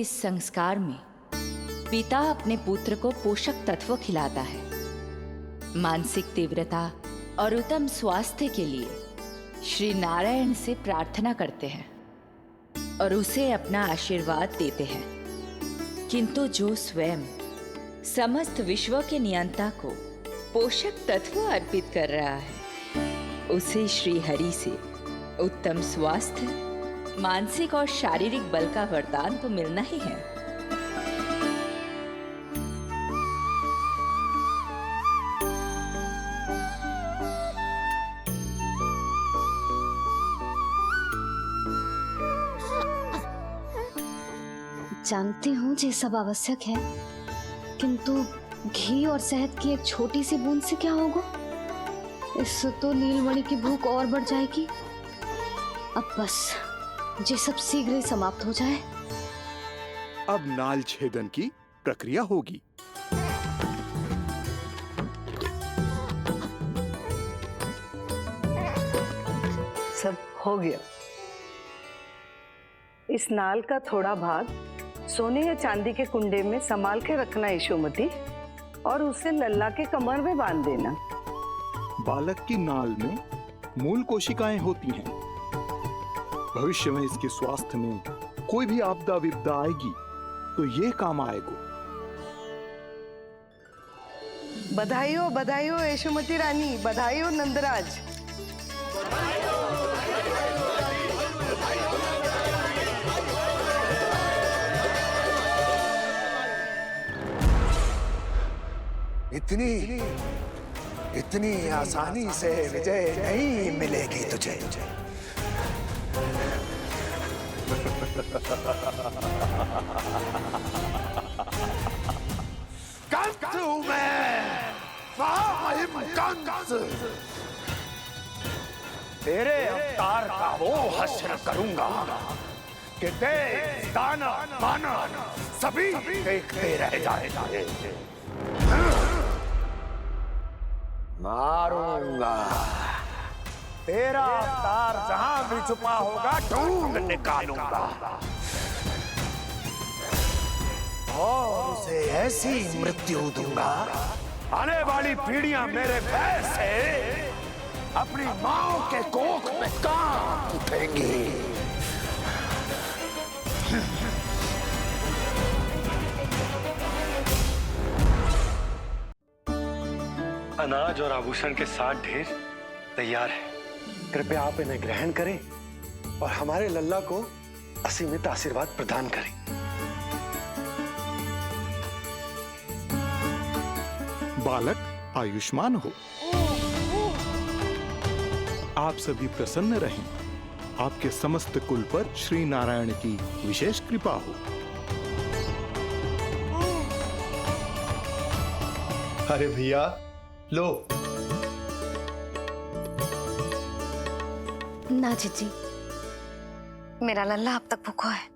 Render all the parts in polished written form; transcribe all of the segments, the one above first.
इस संस्कार में पिता अपने पुत्र को पोषक तत्व खिलाता है। मानसिक तीव्रता और उत्तम स्वास्थ्य के लिए श्री नारायण से प्रार्थना करते हैं और उसे अपना आशीर्वाद देते हैं। किंतु जो स्वयं समस्त विश्व के नियंता को पोषक तत्व अर्पित कर रहा है, उसे श्री हरि से उत्तम स्वास्थ्य, मानसिक और शारीरिक बल का वरदान तो मिलना ही है। जानती हूँ ये सब आवश्यक है, किंतु घी और शहद की एक छोटी सी बूंद से क्या होगा? इससे तो नीलमणि की भूख और बढ़ जाएगी। अब बस ये सब शीघ्र ही समाप्त हो जाए। अब नाल छेदन की प्रक्रिया होगी। सब हो गया। इस नाल का थोड़ा भाग सोने या चांदी के कुंडे में संभाल के रखना यशोमती, और उसे लल्ला के कमर में बांध देना। बालक की नाल में मूल कोशिकाएं होती हैं। भविष्य में इसके स्वास्थ्य में कोई भी आपदा विपदा आएगी तो ये काम आएगा। बधाई हो यशोमती रानी, बधाई हो नंदराज। इतनी आसानी से विजय नहीं मिलेगी तुझे। कंस हूं मैं, कंस। तेरे अवतार का वो हश्र करूंगा कि देश, दाना, माना सभी देखते रह जाएंगे। मारूंगा तेरा अवतार, जहां भी छुपा होगा ढूंढ निकालूंगा और उसे ऐसी मृत्यु दूंगा, आने वाली पीढ़ियां मेरे भय से अपनी मां के कोख में कांप उठेंगी। अनाज और आभूषण के साथ ढेर तैयार है। कृपया आप इन्हें ग्रहण करें और हमारे लल्ला को असीमित आशीर्वाद प्रदान करें। बालक आयुष्मान हो। आप सभी प्रसन्न रहें। आपके समस्त कुल पर श्री नारायण की विशेष कृपा हो। अरे भैया लो। ना जीजी, मेरा लल्ला अब तक भूखा है।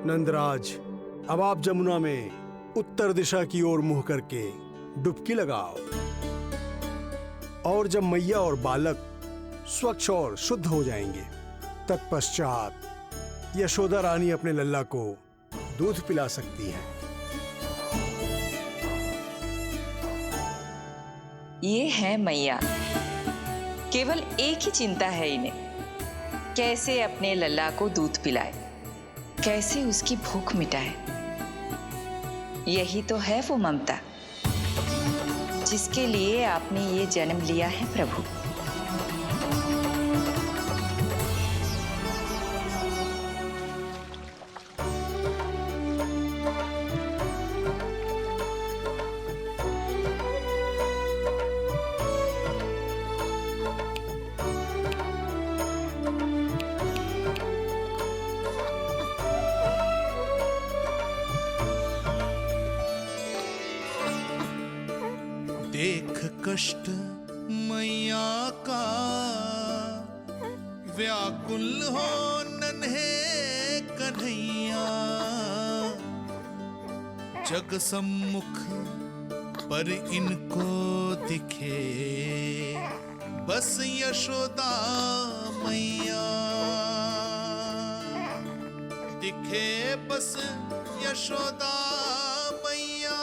नंदराज, अब आप जमुना में उत्तर दिशा की ओर मुंह करके डुबकी लगाओ, और जब मैया और बालक स्वच्छ और शुद्ध हो जाएंगे, तत्पश्चात यशोदा रानी अपने लल्ला को दूध पिला सकती है। ये है मैया, केवल एक ही चिंता है इन्हें, कैसे अपने लल्ला को दूध पिलाए, कैसे उसकी भूख मिटाए। यही तो है वो ममता जिसके लिए आपने ये जन्म लिया है प्रभु। देख कष्ट मैया का, व्याकुल हो नन्हे कन्हैया। जग सम्मुख पर इनको दिखे बस यशोदा मैया, दिखे बस यशोदा मैया।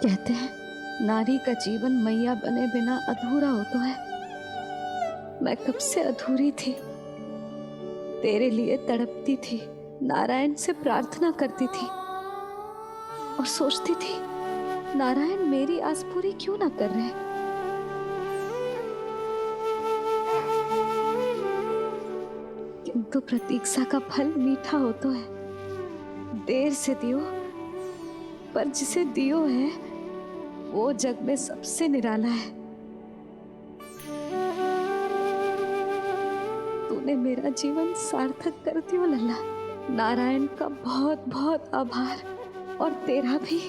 कहते हैं नारी का जीवन मैया बने बिना अधूरा होता है। मैं कब से अधूरी थी, तेरे लिए तड़पती थी, नारायण से प्रार्थना करती थी और सोचती थी नारायण मेरी आस पूरी क्यों ना कर रहे। किंतु प्रतीक्षा का फल मीठा होता है। देर से दियो, पर जिसे दियो है वो जग में सबसे निराला है। तूने मेरा जीवन सार्थक कर दियो लल्ला। नारायण का बहुत बहुत आभार, और तेरा भी,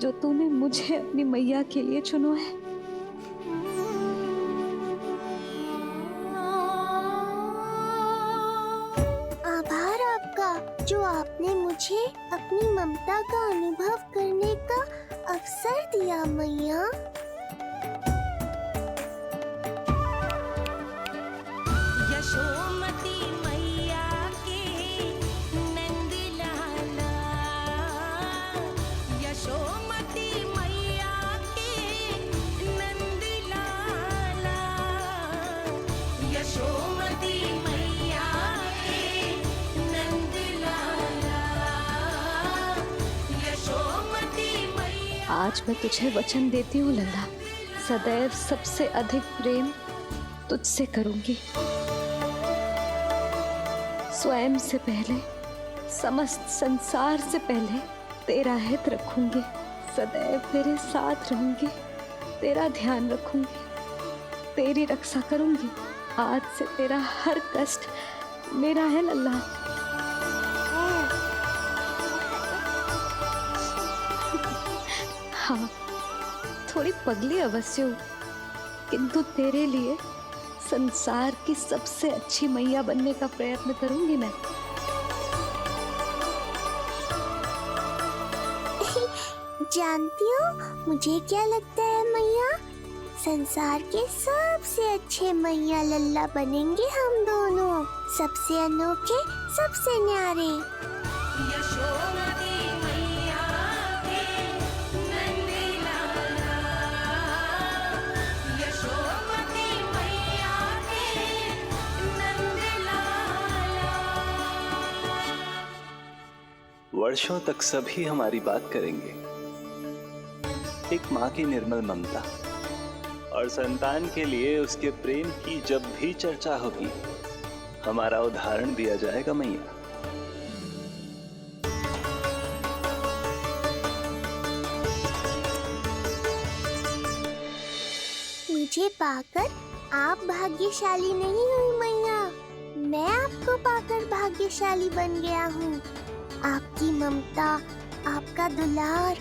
जो तूने मुझे अपनी मैया के लिए चुनो है। आभार आपका, जो आपने मुझे अपनी ममता का अनुभव करने का अवसर दिया मैया। यशोमती मैया के नंद लाला, यशोमती मैया के नंद लाला, यशोमती मैया के नंद लाला, यशोमती मैया। आज मैं तुझे वचन देती हूँ लल्ला, सदैव सबसे अधिक प्रेम तुझसे करूंगी। स्वयं से पहले, समस्त संसार से पहले तेरा हित रखूंगी। सदैव तेरे साथ रहूंगी, तेरा ध्यान रखूंगी, तेरी रक्षा करूंगी। आज से तेरा हर कष्ट मेरा है लल्ला। हाँ, थोड़ी पगली अवश्य हूँ, किंतु तेरे लिए संसार की सबसे अच्छी मैया बनने का प्रयत्न करूंगी मैं। जानती हो मुझे क्या लगता है मैया, संसार के सबसे अच्छे मैया लल्ला बनेंगे हम दोनों, सबसे अनोखे, सबसे न्यारे। यशोमती मैया के नंद लाला, यशोमती मैया के नंद लाला। वर्षों तक सभी हमारी बात करेंगे। एक माँ की निर्मल ममता और संतान के लिए उसके प्रेम की जब भी चर्चा होगी, हमारा उदाहरण दिया जाएगा मैया। मुझे पाकर आप भाग्यशाली नहीं हुई मैया, मैं आपको पाकर भाग्यशाली बन गया हूँ। आपकी ममता, आपका दुलार,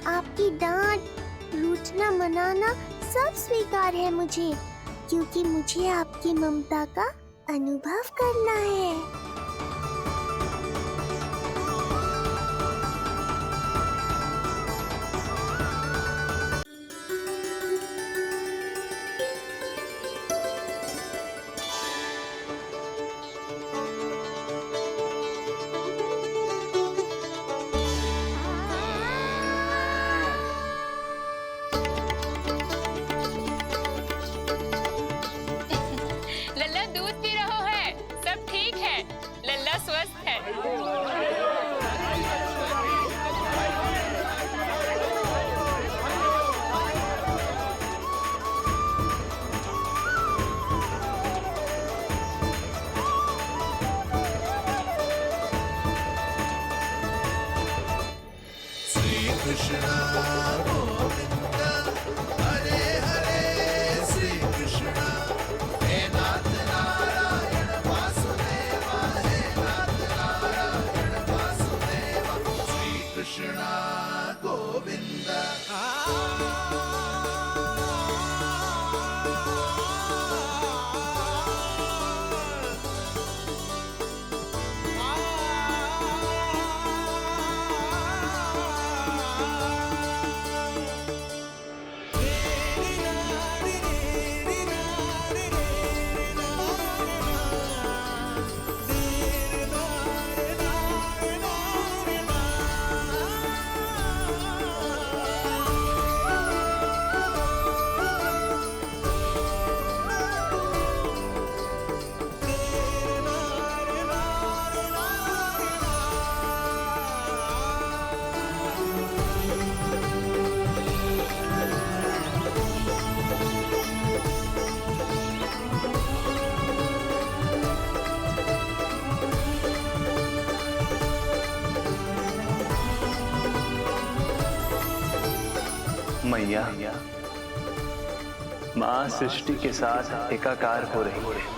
आपकी डांट, रूठना मनाना सब स्वीकार है मुझे, क्योंकि मुझे आपकी ममता का अनुभव करना है। लल्ला दूध पी रहा है, सब ठीक है, लल्ला स्वस्थ है। श्री कृष्ण गोविंद हरे हरे, श्री कृष्ण हे नाथ नारायण वासुदेवा, हे नाथ नारायण वासुदेवा, श्री कृष्ण गोविंद। मैया माँ सृष्टि के साथ एकाकार हो रही है।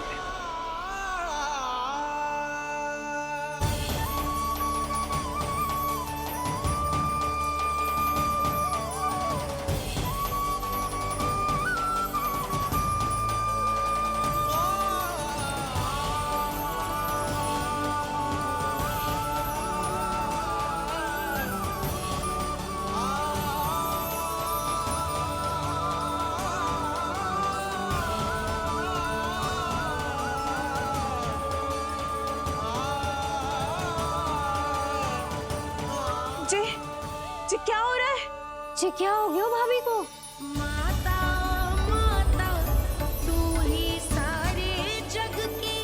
जी क्या हो रहा है? जी क्या हो गया भाभी को? माता माता तू ही सारे जग की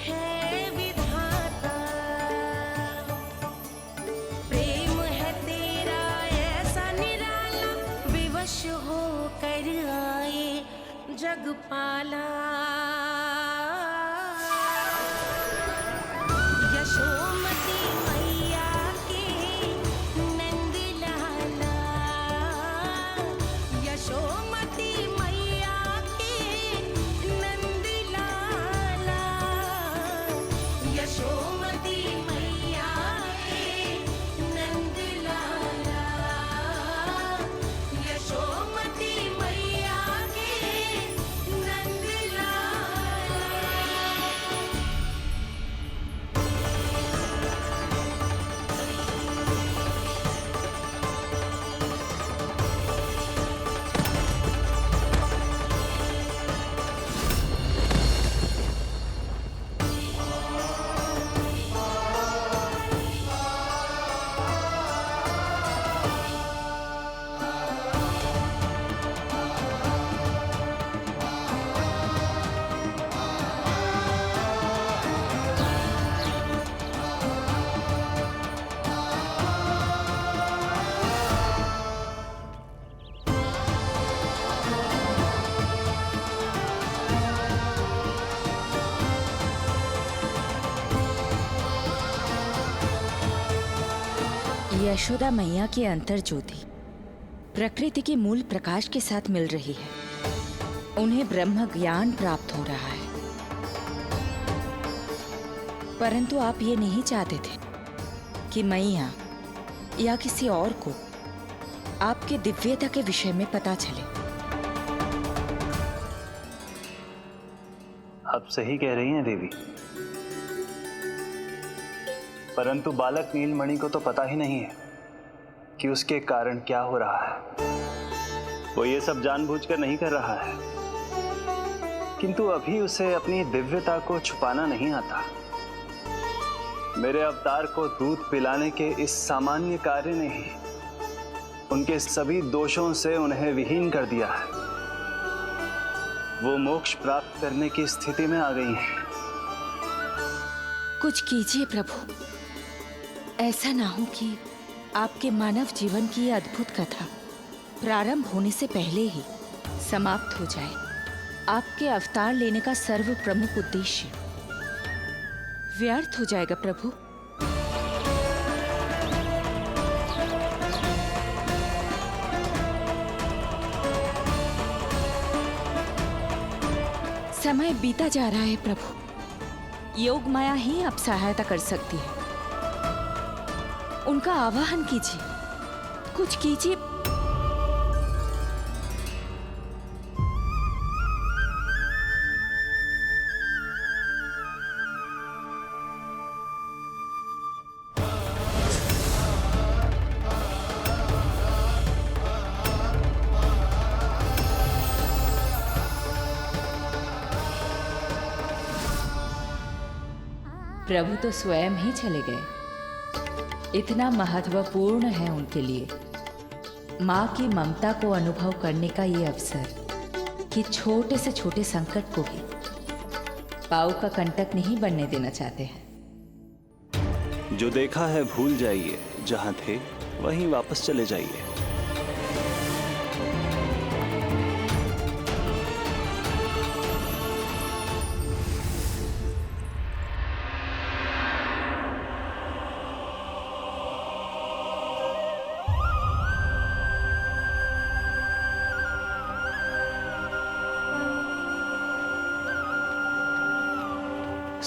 है विधाता, प्रेम है तेरा ऐसा निराला, विवश हो कर आए जग पाला। यशोमती मैया के नंद लाला, यशोमती मैया के नंद लाला, यशोमती मैया के नंद लाला, यशोमती मैया के नंद लाला। यशोदा मैया की अंतर ज्योति प्रकृति के मूल प्रकाश के साथ मिल रही है। उन्हें ब्रह्म ज्ञान प्राप्त हो रहा है, परंतु आप ये नहीं चाहते थे कि मैया या किसी और को आपके दिव्यता के विषय में पता चले। आप सही कह रही हैं देवी, परंतु बालक नीलमणि को तो पता ही नहीं है कि उसके कारण क्या हो रहा है। वो ये सब जानबूझकर नहीं कर रहा है, किंतु अभी उसे अपनी दिव्यता को छुपाना नहीं आता। मेरे अवतार को दूध पिलाने के इस सामान्य कार्य ने ही उनके सभी दोषों से उन्हें विहीन कर दिया है। वो मोक्ष प्राप्त करने की स्थिति में आ गई हैं। कुछ कीजिए प्रभु, ऐसा ना हो कि आपके मानव जीवन की ये अद्भुत कथा प्रारंभ होने से पहले ही समाप्त हो जाए। आपके अवतार लेने का सर्व प्रमुख उद्देश्य व्यर्थ हो जाएगा प्रभु। समय बीता जा रहा है प्रभु, योग माया ही अब सहायता कर सकती है। उनका आवाहन कीजिए, कुछ कीजिए। प्रभु तो स्वयं ही चले गए। इतना महत्वपूर्ण है उनके लिए माँ की ममता को अनुभव करने का ये अवसर कि छोटे से छोटे संकट को भी पाँव का कंटक नहीं बनने देना चाहते हैं। जो देखा है भूल जाइए, जहां थे वहीं वापस चले जाइए।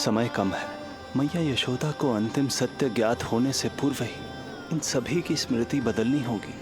समय कम है। मैया यशोदा को अंतिम सत्य ज्ञात होने से पूर्व ही इन सभी की स्मृति बदलनी होगी।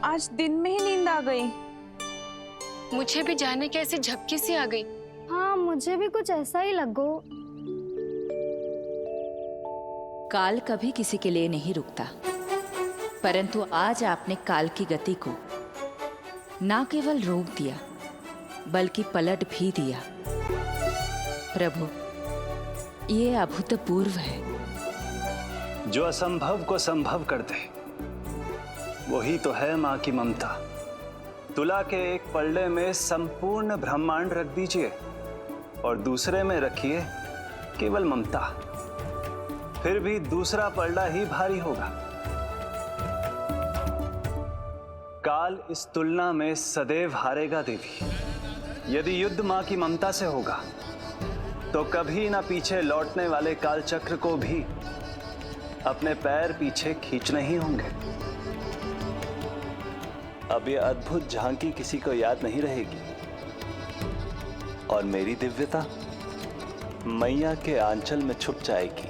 आज दिन में ही नींद आ गई। मुझे भी जाने के ऐसी झपकी सी आ गई। हाँ, मुझे भी कुछ ऐसा ही लगो। काल कभी किसी के लिए नहीं रुकता, परंतु आज आपने काल की गति को ना केवल रोक दिया बल्कि पलट भी दिया। प्रभु, ये अभूतपूर्व है। जो असंभव को संभव कर दे वही तो है माँ की ममता। तुला के एक पलड़े में संपूर्ण ब्रह्मांड रख दीजिए और दूसरे में रखिए केवल ममता, फिर भी दूसरा पलड़ा ही भारी होगा। काल इस तुलना में सदैव हारेगा देवी। यदि युद्ध माँ की ममता से होगा तो कभी ना पीछे लौटने वाले काल चक्र को भी अपने पैर पीछे खींचने ही होंगे। अब ये अद्भुत झांकी किसी को याद नहीं रहेगी और मेरी दिव्यता मैया के आंचल में छुप जाएगी।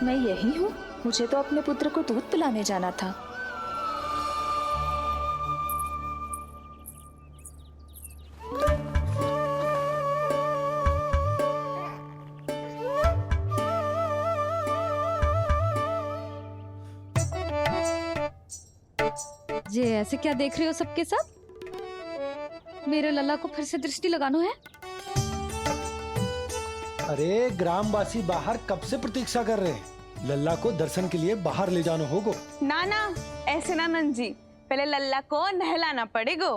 मैं यही हूँ। मुझे तो अपने पुत्र को दूध पिलाने जाना था। ये ऐसे क्या देख रहे हो सबके सब? मेरे लल्ला को फिर से दृष्टि लगाना है? अरे ग्रामवासी बाहर कब से प्रतीक्षा कर रहे हैं। लल्ला को दर्शन के लिए बाहर ले जाना होगा। ना ना, ऐसे ना नंद जी, पहले लल्ला को नहलाना पड़ेगा।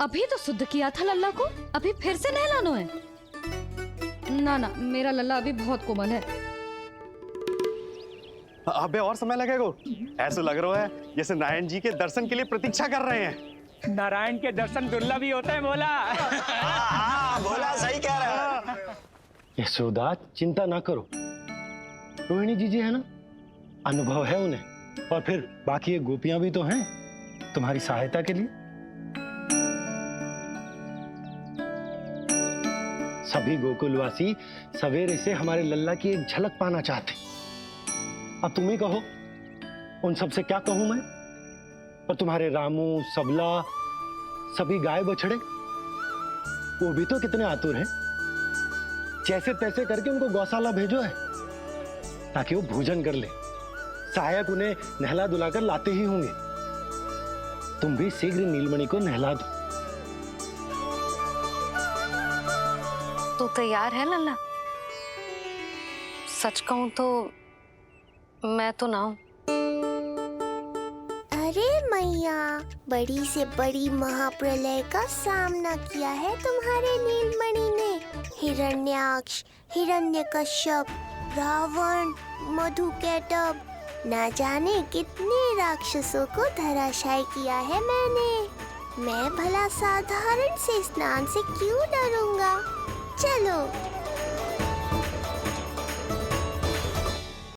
अभी तो शुद्ध किया था लल्ला को, अभी फिर से नहलाना है? ना ना, मेरा लल्ला अभी बहुत कोमल है। अबे और समय लगेगा। ऐसा लग रहा है जैसे नारायण जी के दर्शन के लिए प्रतीक्षा कर रहे हैं। नारायण के दर्शन दुर्लभ ही होते हैं। बोला बोला सही कह रहा है। यशोदा, चिंता ना करो। रोहिणी जी है ना, अनुभव है उन्हें, और फिर बाकी ये गोपियां भी तो हैं तुम्हारी सहायता के लिए। सभी गोकुलवासी सवेरे से हमारे लल्ला की एक झलक पाना चाहते। अब तुम ही कहो, उन सब से क्या कहूं मैं? और तुम्हारे रामू, सबला, सभी गाय बछड़े, वो भी तो कितने आतुर हैं। जैसे तैसे करके उनको गौशाला भेजो है ताकि वो भोजन कर ले। सहायक उन्हें नहला धुलाकर लाते ही होंगे। तुम भी शीघ्र नीलमणि को नहला दो। तो तैयार है लल्ला? सच कहूं तो मैं तो ना हूं। अरे मैया, बड़ी से बड़ी महाप्रलय का सामना किया है तुम्हारे नीलमणि ने। हिरण्याक्ष, हिरण्यकश्यप, रावण, मधुकैटभ, ना जाने कितने राक्षसों को धराशायी किया है मैंने। मैं भला साधारण से स्नान से क्यों डरूंगा? चलो